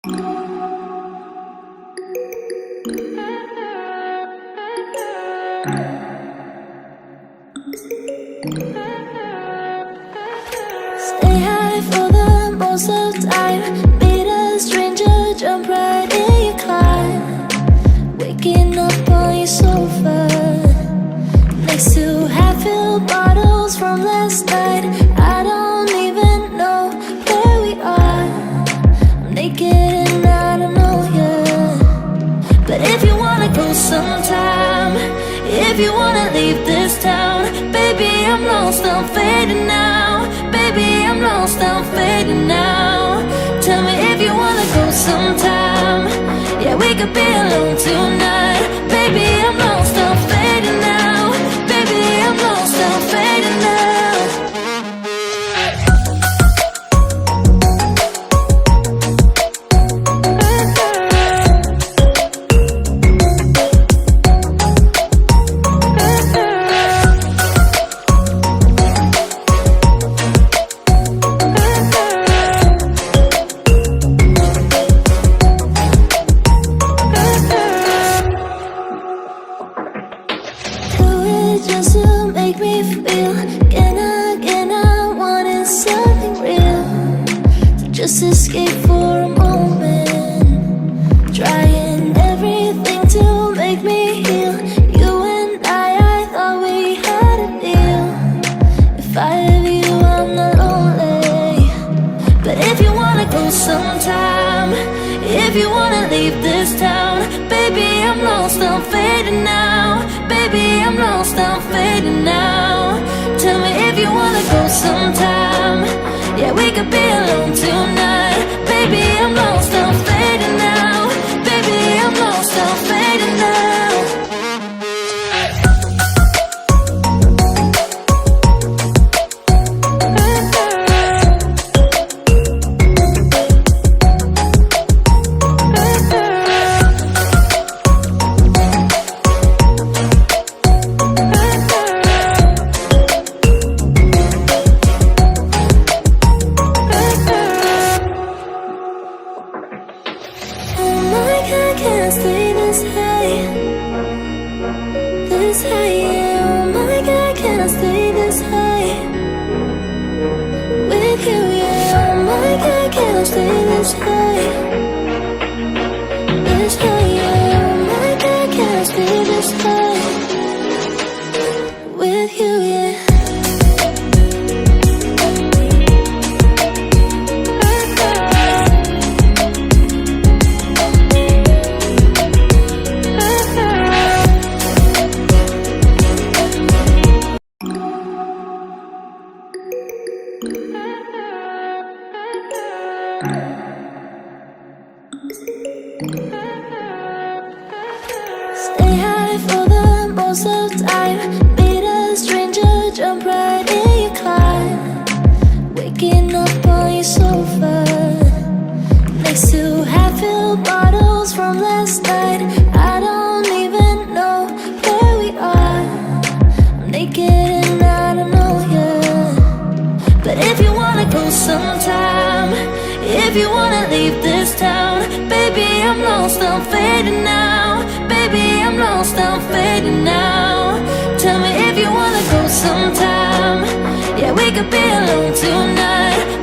Stay high for the most of time. Meet a stranger, jump right in your climb. Waking up on your sofa next to half-filled bottles from last night. I don't even know where we are. I'm naked and I don't know you. But if you wanna go sometime, if you wanna leave this town, baby, I'm lost, I'm fading now. Baby, I'm lost, I'm fading now. Tell me if you wanna go sometime. Yeah, we could be alone tonight. Baby, I'm lost, I'm fading now. Baby, I'm lost, I'm fading now. Just to make me feel, can I wanted something real. So just escape for a moment, trying everything to make me heal. You and I thought we had a deal. If I have you, I'm not lonely. But if you wanna go sometime, if you wanna leave this town, baby, I'm lost, I'm fading now. Baby, I'm lost, I'm fading now. Tell me if you wanna go sometime. Yeah, we could be alone tonight. Baby, I'm lost, I'm fading now. Baby, I'm lost, I'm fading now. Stay high for the most of time. Meet a stranger, jump right in your climb. Waking up on your sofa next to half-filled bottles from last night. I don't even know where we are. I'm naked and I don't know you. But if you wanna go sometime, if you wanna leave this town, baby, I'm lost, I'm fading now. Baby, I'm lost, I'm fading now. Tell me if you wanna go sometime. Yeah, we could be alone tonight.